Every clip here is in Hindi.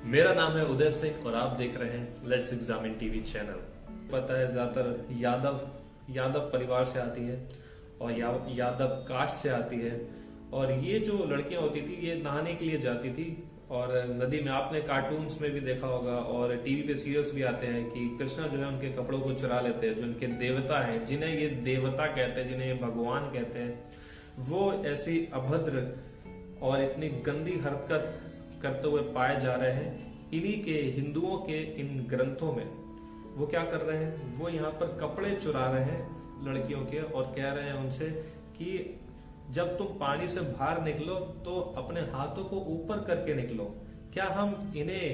मेरा नाम है उदय सिंह और आप देख रहे हैं लेट्स एग्जामिन टीवी चैनल। पता है ज्यादातर यादव परिवार से आती है और यादव कास्ट से आती है। और ये जो लड़कियां होती थी ये नहाने के लिए जाती थी और नदी में, आपने कार्टून्स में भी देखा होगा और टीवी पे सीरियल्स भी आते हैं कि कृष्णा जो है उनके कपड़ों को चुरा लेते हैं। जो उनके देवता हैं, जिन्हें ये देवता कहते हैं, जिन्हें ये भगवान कहते हैं, वो ऐसी अभद्र और इतनी गंदी हरकत करते हुए पाए जा रहे हैं। इन्हीं के हिंदुओं के इन ग्रंथों में वो क्या कर रहे हैं, वो यहाँ पर कपड़े चुरा रहे हैं लड़कियों के और कह रहे हैं उनसे कि जब तुम पानी से बाहर निकलो तो अपने हाथों को ऊपर करके निकलो। क्या हम इन्हें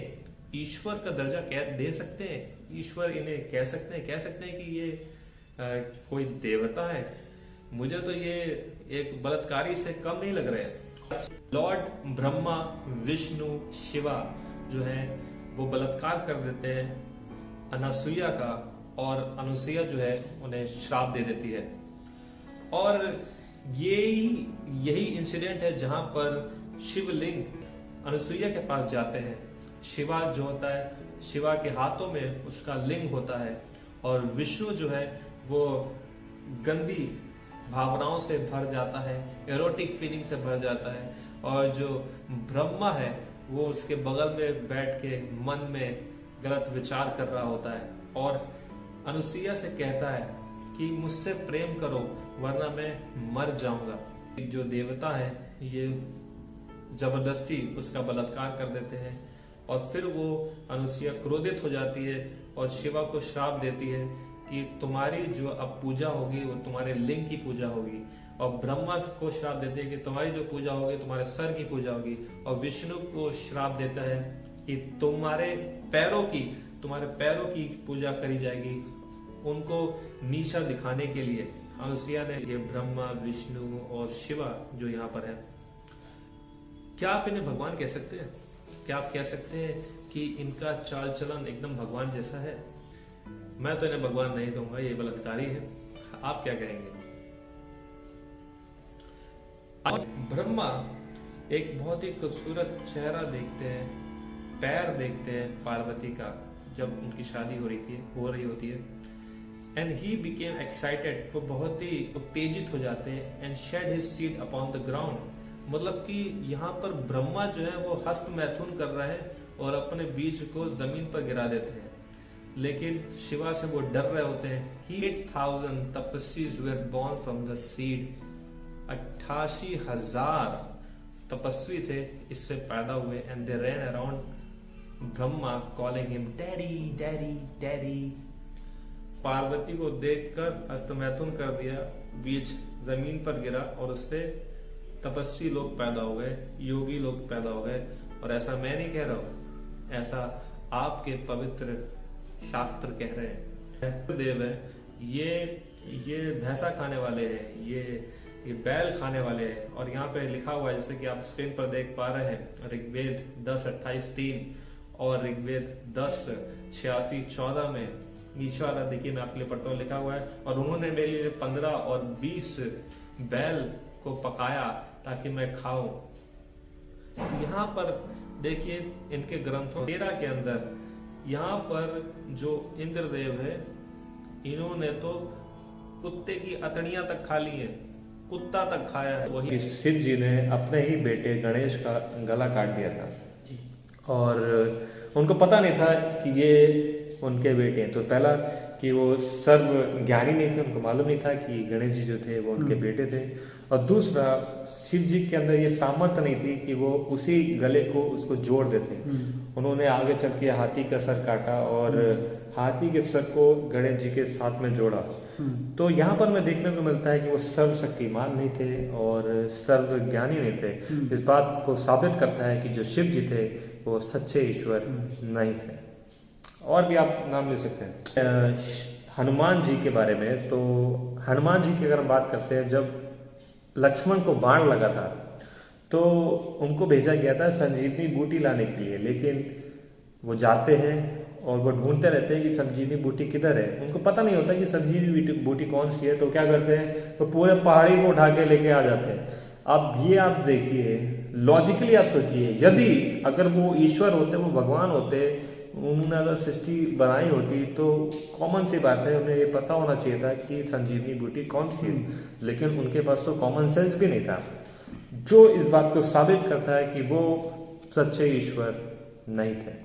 ईश्वर का दर्जा दे सकते हैं? ईश्वर इन्हें कह सकते हैं कि ये कोई देवता है? मुझे तो ये एक बलात्कारी से कम नहीं लग रहे हैं। लॉर्ड ब्रह्मा, विष्णु, शिवा जो है वो बलात्कार कर देते हैं अनसुईया का और अनसुईया जो है उन्हें श्राप दे देती है। और यही इंसिडेंट है जहां पर शिवलिंग अनसुईया के पास जाते हैं। शिवा जो होता है, शिवा के हाथों में उसका लिंग होता है और विष्णु जो है वो गंदी भावनाओं से भर जाता है, एरोटिक फीलिंग से भर जाता है। और जो ब्रह्मा है वो उसके बगल में बैठ के मन में गलत विचार कर रहा होता है और अनुसुईया से कहता है कि मुझसे प्रेम करो वरना मैं मर जाऊंगा। जो देवता है ये जबरदस्ती उसका बलात्कार कर देते हैं और फिर वो अनुसुईया क्रोधित हो जाती है और शिवा को श्राप देती है कि तुम्हारी जो अब पूजा होगी वो तुम्हारे लिंग की पूजा होगी। और ब्रह्मा को श्राप देते हैं कि तुम्हारी जो पूजा होगी तुम्हारे सर की पूजा होगी। और विष्णु को श्राप देता है कि तुम्हारे पैरों की पूजा करी जाएगी, उनको नीचा दिखाने के लिए। अनुसुईया ने ये ब्रह्मा, विष्णु और शिवा जो यहाँ पर है, क्या आप इन्हें भगवान कह सकते हैं? क्या आप कह सकते हैं कि इनका चाल चलन एकदम भगवान जैसा है? मैं तो इन्हें भगवान नहीं कहूंगा, ये बलात्कारी है। आप क्या कहेंगे? ब्रह्मा एक बहुत ही खूबसूरत चेहरा देखते हैं, पैर देखते हैं पार्वती का जब उनकी शादी हो रही होती है। एंड ही बिकेम एक्साइटेड, वो बहुत ही उत्तेजित हो जाते हैं। And shed his seed upon the ground, मतलब कि यहाँ पर ब्रह्मा जो है वो हस्त मैथुन कर रहे हैं और अपने बीज को जमीन पर गिरा देते हैं। लेकिन शिवा से वो डर रहे होते हैं। 8,000 तपस्वीज were born from the seed, 88,000 तपस्वी थे इससे पैदा हुए। And they ran around Brahma calling him daddy daddy daddy. Parvati को देखकर हस्तमैथुन कर दिया, बीज जमीन पर गिरा और उससे तपस्वी लोग पैदा हो गए, योगी लोग पैदा हो गए। और ऐसा मैं नहीं कह रहा हूं, ऐसा आपके पवित्र शास्त्र कह रहे हैं। देव है ये भैंसा खाने वाले हैं, ये बैल खाने वाले हैं। और यहाँ पे लिखा हुआ है जैसे कि आप स्क्रीन पर देख पा रहे हैं, ऋग्वेद 10:28-3 और ऋग्वेद 10:86-14 में नीचे वाला देखिए, मैं आपके लिए पढ़ता हूँ। लिखा हुआ है, और उन्होंने मेरे लिए 15 और 20 बैल को पकाया ताकि मैं खाऊं। यहाँ पर देखिए इनके ग्रंथों 13 के अंदर यहाँ पर जो इंद्रदेव है इन्होंने तो कुत्ते की अतड़ियां तक खा ली है, कुत्ता तक खाया है। वही शिव जी ने अपने ही बेटे गणेश का गला काट दिया था और उनको पता नहीं था कि ये उनके बेटे हैं। तो पहला कि वो सर्व ज्ञानी नहीं थे, उनको मालूम नहीं था कि गणेश जी जो थे वो उनके बेटे थे। और दूसरा, शिव जी के अंदर ये सामर्थ्य नहीं थी कि वो उसी गले को उसको जोड़ देते। उन्होंने आगे चल के हाथी का सर काटा और हाथी के सर को गणेश जी के साथ में जोड़ा। तो यहाँ पर मैं देखने को मिलता है कि वो सर्वशक्तिमान नहीं थे और सर्वज्ञानी नहीं थे। इस बात को साबित करता है कि जो शिव जी थे वो सच्चे ईश्वर नहीं थे। और भी आप नाम ले सकते हैं हनुमान जी के बारे में। तो हनुमान जी की अगर हम बात करते हैं, जब लक्ष्मण को बाण लगा था तो उनको भेजा गया था संजीवनी बूटी लाने के लिए। लेकिन वो जाते हैं और वो ढूंढते रहते हैं कि संजीवनी बूटी किधर है। उनको पता नहीं होता कि संजीवनी बूटी कौन सी है। तो क्या करते हैं, तो पूरे पहाड़ी को उठा के लेके आ जाते हैं। अब ये आप देखिए, लॉजिकली आप सोचिए, यदि अगर वो ईश्वर होते, वो भगवान होते, उन्होंने अगर सृष्टि बनाई होती तो कॉमन सी बात है, उन्हें ये पता होना चाहिए था कि संजीवनी बूटी कौन सी है, लेकिन उनके पास तो कॉमन सेंस भी नहीं था, जो इस बात को साबित करता है कि वो सच्चे ईश्वर नहीं थे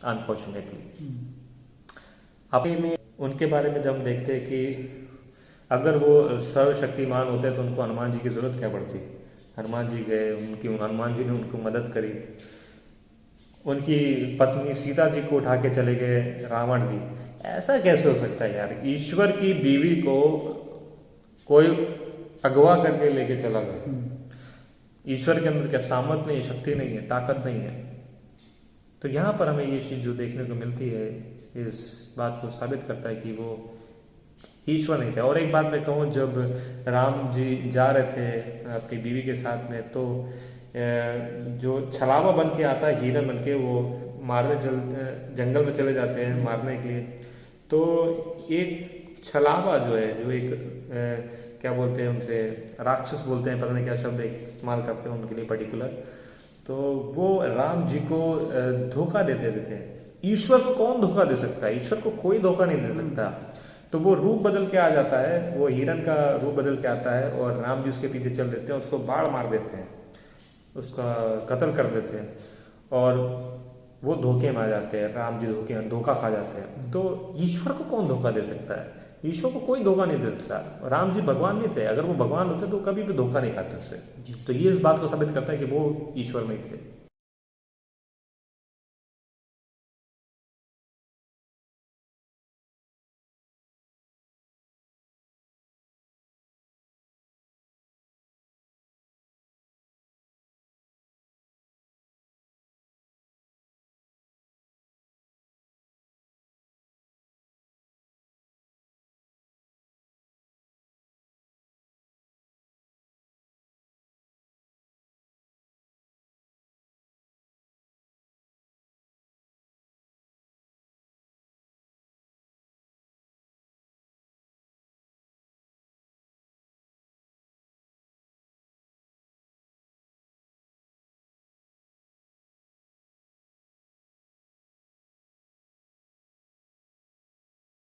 अनफॉर्चुनेटली। अब उनके बारे में जब हम देखते हैं कि अगर वो सर्वशक्तिमान होते तो उनको हनुमान जी की जरूरत क्या पड़ती। हनुमान जी गए, हनुमान जी ने उनको मदद करी, उनकी पत्नी सीता जी को उठा के चले गए रावण जी। ऐसा कैसे हो सकता है यार, ईश्वर की बीवी को कोई अगवा करके लेके चला गया। ईश्वर के अंदर क्या सामर्थ नहीं है, शक्ति नहीं है, ताकत नहीं है। तो यहाँ पर हमें ये चीज जो देखने को मिलती है, इस बात को साबित करता है कि वो ईश्वर नहीं थे। और एक बात मैं कहूँ, जब राम जी जा रहे थे अपनी बीवी के साथ में, तो जो छलावा बन के आता है, हिरन बन के, वो मारने जंगल में चले जाते हैं मारने के लिए। तो एक छलावा जो है, जो एक क्या बोलते हैं उनसे, राक्षस बोलते हैं, पता नहीं क्या शब्द इस्तेमाल करते हैं उनके लिए पर्टिकुलर, तो वो राम जी को धोखा देते हैं। ईश्वर को कौन धोखा दे सकता है? ईश्वर को कोई धोखा नहीं दे सकता। तो वो रूप बदल के आ जाता है, वो हिरन का रूप बदल के आता है, और राम जी उसके पीछे चल देते हैं, उसको बाढ़ मार देते हैं, उसका कत्ल कर देते हैं, और वो धोखे में आ जाते हैं, राम जी धोखा खा जाते हैं। तो ईश्वर को कौन धोखा दे सकता है? ईश्वर को कोई धोखा नहीं दे सकता। राम जी भगवान नहीं थे, अगर वो भगवान होते तो कभी भी धोखा नहीं खाते उससे। तो ये इस बात को साबित करता है कि वो ईश्वर नहीं थे।